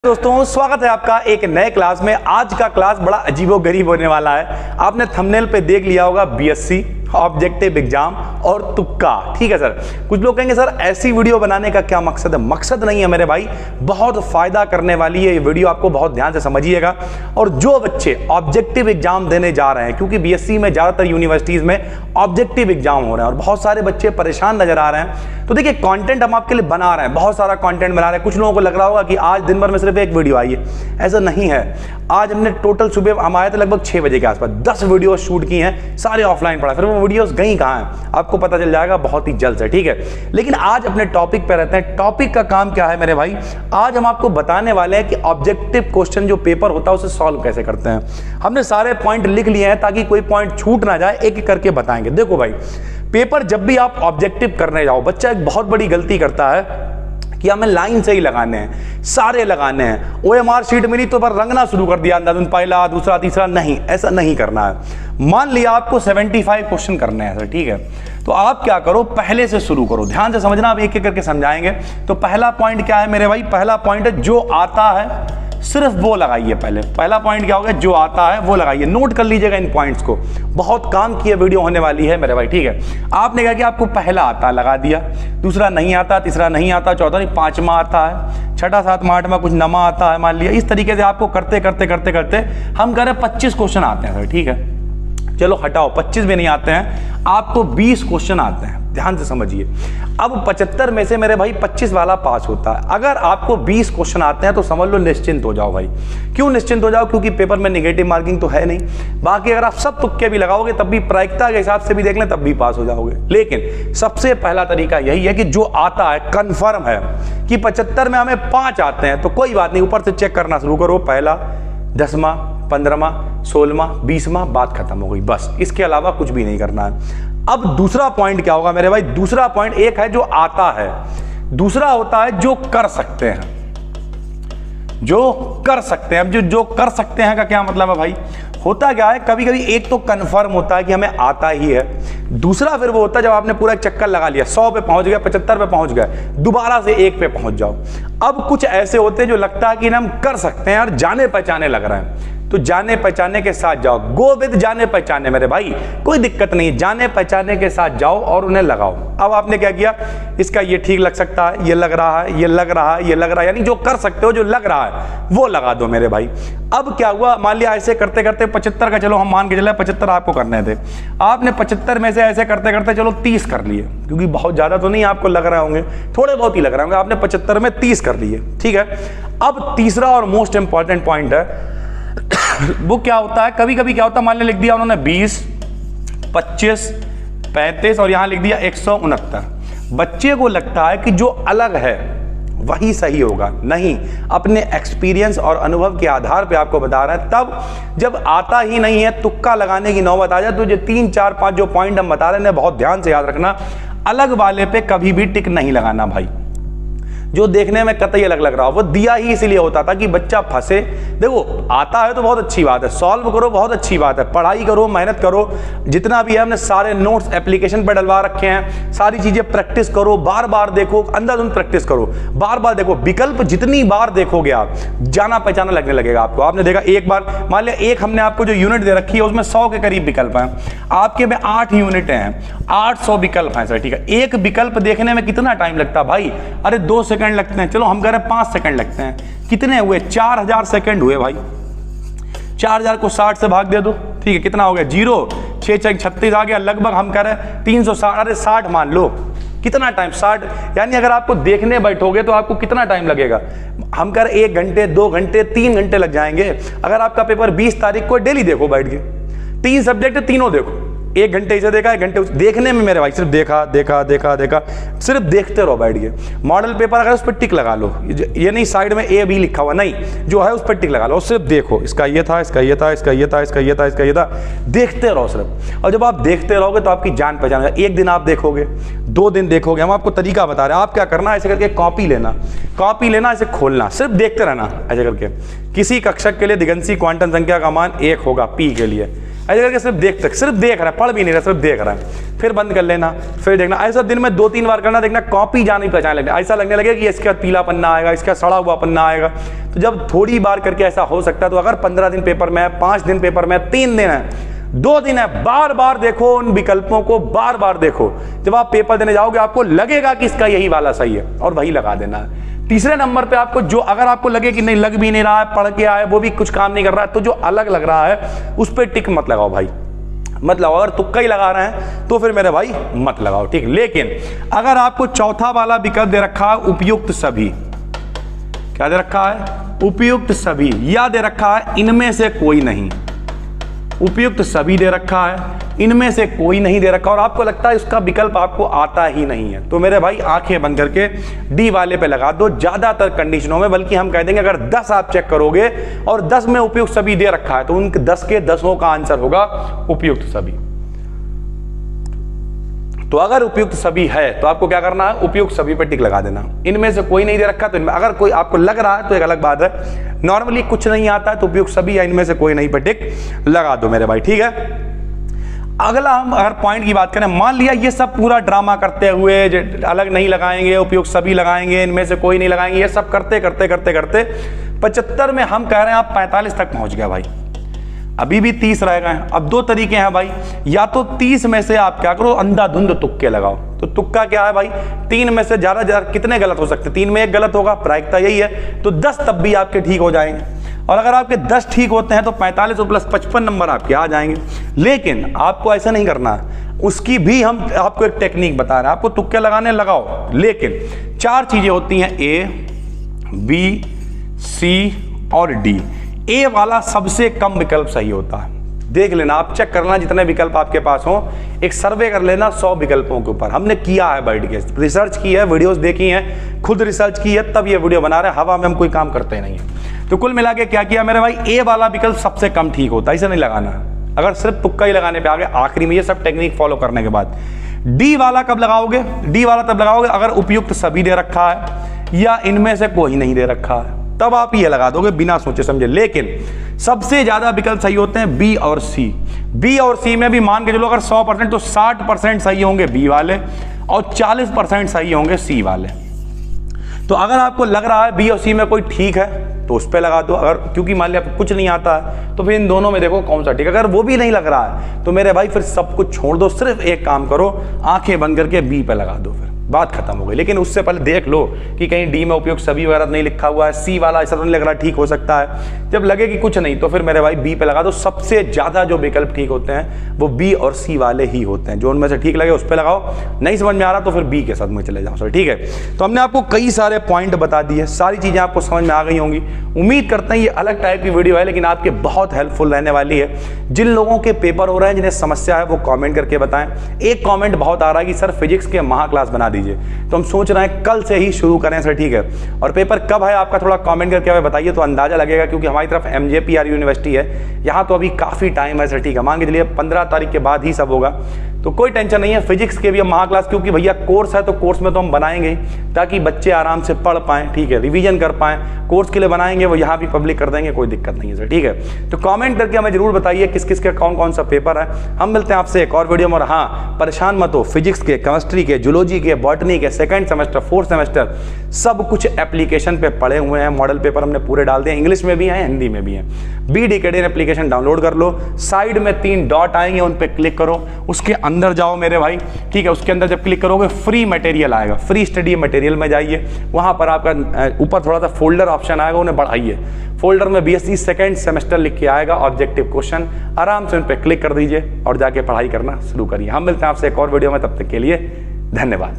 दोस्तों स्वागत है आपका एक नए क्लास में। आज का क्लास बड़ा अजीबोगरीब होने वाला है। आपने थंबनेल पे देख लिया होगा बीएससी ऑब्जेक्टिव एग्जाम और तुक्का। ठीक है सर, कुछ लोग कहेंगे सर ऐसी वीडियो बनाने का क्या मकसद है? मकसद नहीं है मेरे भाई, बहुत फायदा करने वाली है ये वीडियो, आपको बहुत ध्यान से समझिएगा। और जो बच्चे ऑब्जेक्टिव एग्जाम देने जा रहे हैं, क्योंकि बीएससी में ज्यादातर यूनिवर्सिटीज में ऑब्जेक्टिव एग्जाम हो रहे हैं और बहुत सारे बच्चे परेशान नजर आ रहे हैं, तो देखिए कंटेंट हम आपके लिए बना रहे हैं, बहुत सारा कंटेंट बना रहे हैं। कुछ लोगों को लग रहा होगा कि आज दिन भर में सिर्फ एक वीडियो आई है, ऐसा नहीं है। आज हमने टोटल सुबह हम आए थे लगभग 6 बजे के आसपास, 10 वीडियो शूट की हैं, सारे ऑफलाइन पड़ा। फिर वो वीडियोस गई कहाँ हैं आपको पता चल जाएगा बहुत ही जल्द से, ठीक है। लेकिन आज अपने टॉपिक पे रहते हैं। टॉपिक का काम क्या है मेरे भाई? आज हम आपको बताने वाले हैं कि ऑब्जेक्टिव क्वेश्चन जो पेपर होता है उसे सॉल्व कैसे करते हैं। हमने सारे पॉइंट लिख लिए हैं ताकि कोई पॉइंट छूट ना जाए, एक एक करके बताएंगे। देखो भाई, पेपर जब भी आप ऑब्जेक्टिव करने जाओ, बच्चा एक बहुत बड़ी गलती करता है कि हमें लाइन से ही लगाने हैं, सारे लगाने हैं। ओएमआर शीट मिली तो पर रंगना शुरू कर दिया, अंदाज़न पहला दूसरा तीसरा, नहीं, ऐसा नहीं करना है। मान लिया आपको 75 क्वेश्चन करने हैं सर, ठीक है, तो आप क्या करो, पहले से शुरू करो। ध्यान से समझना, आप एक एक करके समझाएंगे। तो पहला पॉइंट क्या है मेरे भाई? पहला पॉइंट है जो आता है सिर्फ वो लगाइए। पहला पॉइंट क्या होगा? जो आता है वो लगाइए। नोट कर लीजिएगा इन पॉइंट्स को, बहुत काम की वीडियो होने वाली है मेरे भाई, ठीक है। आपने कहा कि आपको पहला आता लगा दिया, दूसरा नहीं आता, तीसरा नहीं आता, चौथा नहीं, पांचवा आता है, छठा सातवां आठवां कुछ नमा आता है मान लिया। इस तरीके से आपको करते करते करते करते हम कह रहे हैं 25 क्वेश्चन आते हैं सर, ठीक है। चलो हटाओ, 25 भी नहीं आते हैं, आपको 20 क्वेश्चन आते हैं। ध्यान से समझिए। अब 75 में से मेरे भाई 25 वाला पास होता है। अगर आपको 20 क्वेश्चन आते हैं तो समझ लो निश्चिंत हो जाओ भाई। क्यों निश्चिंत हो जाओ? क्योंकि पेपर में नेगेटिव मार्किंग तो है नहीं। बाकी अगर आप सब तुक्के भी लगाओगे तब भी, प्रायिकता के हिसाब से भी देख लें तब भी पास हो जाओगे। लेकिन सबसे पहला तरीका यही है कि जो आता है, कंफर्म है कि 75 में हमें 5 आते हैं तो कोई बात नहीं, ऊपर से चेक करना शुरू करो। पहला, 10वां, 15वां, 16वां, 20वां, बात खत्म हो गई, बस। इसके अलावा कुछ भी नहीं करना है। अब दूसरा पॉइंट क्या होगा मेरे भाई? दूसरा पॉइंट एक है जो आता है, दूसरा होता है जो कर सकते हैं। जो कर सकते हैं, अब जो कर सकते हैं का क्या मतलब है भाई? होता क्या है, कभी कभी एक तो कंफर्म होता है कि हमें आता ही है, दूसरा फिर वो होता है जब आपने पूरा एक चक्कर लगा लिया, 100 पे पहुंच गए, 75 पे पहुंच गए, दोबारा से 1 पे पहुंच जाओ। अब कुछ ऐसे होते हैं जो लगता है कि हम कर सकते हैं और जाने पहचाने लग रहे हैं, तो जाने पहचाने के साथ जाओ। गो विद जाने पहचाने मेरे भाई, कोई दिक्कत नहीं, जाने पहचाने के साथ जाओ और उन्हें लगाओ। अब आपने क्या किया, इसका ये ठीक लग सकता है, ये लग रहा है, ये लग रहा है, ये लग रहा है, यानी जो कर सकते हो, जो लग रहा है वो लगा दो मेरे भाई। अब क्या हुआ, मान लिया ऐसे करते करते 75 का, चलो हम मान के चले 75 आपको करने थे, आपने 75 में से ऐसे करते करते चलो 30 कर लिए, क्योंकि बहुत ज्यादा तो नहीं आपको लग रहे होंगे, थोड़े बहुत ही लग रहे होंगे, आपने 75 में 30 कर लिए, ठीक है। अब तीसरा और मोस्ट इंपॉर्टेंट पॉइंट है वो क्या होता है, कभी कभी क्या होता है, मान लिया लिख दिया उन्होंने 20, 25, 35 और यहां लिख दिया 169। बच्चे को लगता है कि जो अलग है वही सही होगा, नहीं, अपने एक्सपीरियंस और अनुभव के आधार पे आपको बता रहा है। तब जब आता ही नहीं है, तुक्का लगाने की नौबत आ जाए, तो जो 3, 4, 5 जो पॉइंट हम बता रहे हैं बहुत ध्यान से याद रखना। अलग वाले पे कभी भी टिक नहीं लगाना भाई, जो देखने में कतई अलग लग रहा हो। वो दिया ही इसलिए होता था कि बच्चा फंसे। देखो आता है तो बहुत अच्छी बात है, सॉल्व करो बहुत अच्छी बात है, पढ़ाई करो, मेहनत करो, जितना भी है हमने सारे नोट्स एप्लीकेशन पर डलवा रखे हैं, सारी चीजें प्रैक्टिस करो, बार बार देखो, अंधाधुंध प्रैक्टिस करो, बार बार देखो। विकल्प जितनी बार देखोगे आप, जाना पहचाना लगने लगेगा आपको। आपने देखा एक बार, मान लिया एक हमने आपको जो यूनिट दे रखी है उसमें 100 के करीब विकल्प हैं, आपके में 8 यूनिट हैं, 800 विकल्प हैं सर, ठीक है। एक विकल्प देखने में कितना टाइम लगता है भाई? अरे 2 सेकंड लगते हैं, चलो हम कह रहे हैं 5 सेकंड लगते हैं, कितने हुए? 4000 सेकंड हुए भाई। 4000 को 60 से भाग दे दो, ठीक है, कितना हो गया? 0, 6 6 36 आ गया, लगभग हम कह रहे हैं 360, अरे 60 मान लो, कितना टाइम? 60, यानी अगर आपको देखने बैठोगे तो आपको कितना टाइम लगेगा? हम कह रहे 1 घंटे, 2 घंटे, 3 घंटे लग जाएंगे। अगर आपका पेपर 20 तारीख को, डेली देखो बैठ के, 3 सब्जेक्ट, तीनों देखो, 1 घंटे इसे देखा, 1 घंटे देखने में मेरे भाई सिर्फ देखा देखा देखा देखा, सिर्फ देखते रहो बैठ के। मॉडल पेपर अगर उस पर टिक लगा लो, ये नहीं साइड में A B लिखा हुआ, नहीं, जो है उस पर टिक लगा लो, सिर्फ देखो, इसका ये था, इसका ये था, इसका ये था, इसका ये था, इसका ये था, देखते रहो सिर्फ। और जब आप देखते रहोगे तो आपकी जान पहचान है। 1 दिन आप देखोगे, 2 दिन देखोगे, हम आपको तरीका बता रहे हैं। आप क्या करना, ऐसे करके कॉपी लेना, ऐसे खोलना, सिर्फ देखते रहना ऐसे करके। किसी कक्षक के लिए दिगंशी क्वांटम संख्या का मान 1 होगा, P के लिए। ऐसे करके सिर्फ देख रहा है, पढ़ भी नहीं रहा, सिर्फ देख रहा है, फिर बंद कर लेना, फिर देखना। ऐसा दिन में 2-3 बार करना, देखना कॉपी जानी पहचान लगने, ऐसा लगने लगे कि इसका पीला पन्ना आएगा, इसका सड़ा हुआ पन्ना आएगा। तो जब थोड़ी बार करके ऐसा हो सकता है, तो अगर 15 दिन पेपर में है, 5 दिन पेपर में, 3 दिन है, 2 दिन है, बार बार देखो उन विकल्पों को, बार बार देखो। जब आप पेपर देने जाओगे आपको लगेगा कि इसका यही वाला सही है, और वही लगा देना है। तीसरे नंबर पे आपको जो, अगर आपको लगे कि नहीं, लग भी नहीं रहा है, पढ़ के आए, वो भी कुछ काम नहीं कर रहा है, तो जो अलग लग रहा है उस पर टिक मत लगाओ भाई, मत लगाओ। अगर तुक्का ही लगा रहे हैं तो फिर मेरे भाई मत लगाओ, ठीक। लेकिन अगर आपको चौथा वाला विकल्प दे रखा है उपयुक्त सभी, क्या दे रखा है? उपयुक्त सभी, या दे रखा है इनमें से कोई नहीं, उपयुक्त सभी दे रखा है, इनमें से कोई नहीं दे रखा, और आपको लगता है इसका विकल्प आपको आता ही नहीं है, तो मेरे भाई आंखें बंद करके डी वाले पे लगा दो ज्यादातर कंडीशनों में। बल्कि हम कह देंगे अगर 10 आप चेक करोगे और 10 में उपयुक्त सभी दे रखा है, तो उन 10 के 10 का आंसर होगा उपयुक्त सभी। तो अगर उपयुक्त सभी है तो आपको क्या करना है? उपयुक्त सभी पे टिक लगा देना। इनमें से कोई नहीं दे रखा, तो इनमें अगर कोई आपको लग रहा है तो एक अलग बात है, नॉर्मली कुछ नहीं आता है तो उपयुक्त सभी या इनमें से कोई नहीं पे टिक लगा दो मेरे भाई, ठीक है। अगला हम अगर पॉइंट की बात करें, मान लिया ये सब पूरा ड्रामा करते हुए, अलग नहीं लगाएंगे, उपयुक्त सभी लगाएंगे, इनमें से कोई नहीं लगाएंगे, ये सब करते करते करते करते 75 में हम कह रहे हैं आप 45 तक पहुंच गया भाई, अभी भी 30 रह गए हैं। अब 2 तरीके हैं भाई, या तो 30 में से आप क्या करो, अंधाधुंध तुक्के लगाओ। तो तुक्का क्या है भाई? 3 में से ज्यादा कितने गलत हो सकते? 3 में 1 गलत होगा, प्रायिकता यही है, तो 10 तब भी आपके ठीक हो जाएंगे। और अगर आपके 10 ठीक होते हैं तो 45 और प्लस 55 नंबर आपके आ जाएंगे। लेकिन आपको ऐसा नहीं करना है, उसकी भी हम आपको एक टेक्निक बता रहे हैं। आपको तुक्के लगाने लगाओ, लेकिन 4 चीजें होती हैं, ए, बी, सी और डी। ए वाला सबसे कम विकल्प सही होता है, देख लेना आप, चेक करना जितने विकल्प आपके पास हो, एक सर्वे कर लेना 100 विकल्पों के ऊपर। हमने किया है, बैठ के रिसर्च की है, वीडियोस देखी हैं, खुद रिसर्च की है, तब ये वीडियो बना रहे हैं, हवा में हम कोई काम करते नहीं है। तो कुल मिला के क्या किया मेरे भाई, ए वाला विकल्प सबसे कम ठीक होता है, इसे नहीं लगाना। अगर सिर्फ तुक्का ही लगाने पे आ गए आखिरी में, ये सब टेक्निक फॉलो करने के बाद। डी वाला कब लगाओगे? डी वाला तब लगाओगे अगर उपयुक्त सभी दे रखा है या इनमें से कोई नहीं दे रखा है, तब आप ये लगा दोगे बिना सोचे समझे। लेकिन सबसे ज्यादा विकल्प सही होते हैं बी और सी। बी और सी में भी मान के चलो अगर 100% तो 60% सही होंगे बी वाले और 40% सही होंगे सी वाले। तो अगर आपको लग रहा है बी और सी में कोई ठीक है तो उस पर लगा दो। अगर क्योंकि मान लिया आपको कुछ नहीं आता है तो फिर इन दोनों में देखो कौन सा ठीक है। अगर वो भी नहीं लग रहा है तो मेरे भाई फिर सब कुछ छोड़ दो, सिर्फ एक काम करो, आंखें बंद करके बी पे लगा दो, फिर बात खत्म हो गई। लेकिन उससे पहले देख लो कि कहीं डी में उपयुक्त सभी वगैरह नहीं लिखा हुआ है, सी वाला ऐसा तो नहीं लग रहा ठीक हो सकता है। जब लगे कि कुछ नहीं तो फिर मेरे भाई बी पे लगा दो। सबसे ज्यादा जो विकल्प ठीक होते हैं वो बी और सी वाले ही होते हैं, जो उनमें से ठीक लगे उस पर लगाओ। नहीं समझ में आ रहा तो फिर बी के साथ में चले जाओ सर, ठीक है। तो हमने आपको कई सारे पॉइंट बता दिए, सारी चीजें आपको समझ में आ गई होंगी। उम्मीद करते हैं ये अलग टाइप की वीडियो है लेकिन आपके बहुत हेल्पफुल रहने वाली है। जिन लोगों के पेपर हो रहे हैं, जिन्हें समस्या है, वो कमेंट करके बताएं। एक कमेंट बहुत आ रहा है कि सर फिजिक्स के महा क्लास बना दीजिए, तो हम सोच रहे हैं कल से ही शुरू करें सर, ठीक है। और पेपर कब है आपका थोड़ा कमेंट करके हमें बताइए तो अंदाजा लगेगा, क्योंकि हमारी तरफ MJPR यूनिवर्सिटी है, यहाँ तो अभी काफी टाइम है सर, ठीक है। मान के चलिए 15 तारीख के बाद ही सब होगा, तो कोई टेंशन नहीं है। फिजिक्स के भी हम महा क्लास, क्योंकि भैया कोर्स है तो कोर्स में तो हम बनाएंगे ताकि बच्चे आराम से पढ़ पाएं, ठीक है, रिवीजन कर पाएं। कोर्स के लिए बनाएंगे, वो यहाँ भी पब्लिक कर देंगे, कोई दिक्कत नहीं है सर, ठीक है। तो कमेंट करके हमें जरूर बताइए किस किस के कौन कौन सा पेपर है। हम मिलते हैं आपसे एक और वीडियो में। और हाँ, परेशान मत हो, फिजिक्स के, केमिस्ट्री के, जूलॉजी के, बॉटनी के, सेकंड सेमेस्टर, फोर्थ सेमेस्टर सब कुछ एप्लीकेशन पे पड़े हुए हैं। मॉडल पेपर हमने पूरे डाल दिए, इंग्लिश में भी हैं, हिंदी में भी हैं। BDKD एप्लीकेशन डाउनलोड कर लो, साइड में 3 डॉट आएंगे, उन पे क्लिक करो, उसके अंदर जाओ मेरे भाई, ठीक है। उसके अंदर जब क्लिक करोगे फ्री मटेरियल आएगा, फ्री स्टडी मटेरियल में जाइए, वहां पर आपका ऊपर थोड़ा सा फोल्डर ऑप्शन आएगा, उन्हें बढ़ाइए। फोल्डर में BSc सेकंड सेमेस्टर लिख के आएगा, ऑब्जेक्टिव क्वेश्चन, आराम से उन पे क्लिक कर दीजिए और जाके पढ़ाई करना शुरू करिए। हम मिलते हैं आपसे एक और वीडियो में, तब तक के लिए धन्यवाद।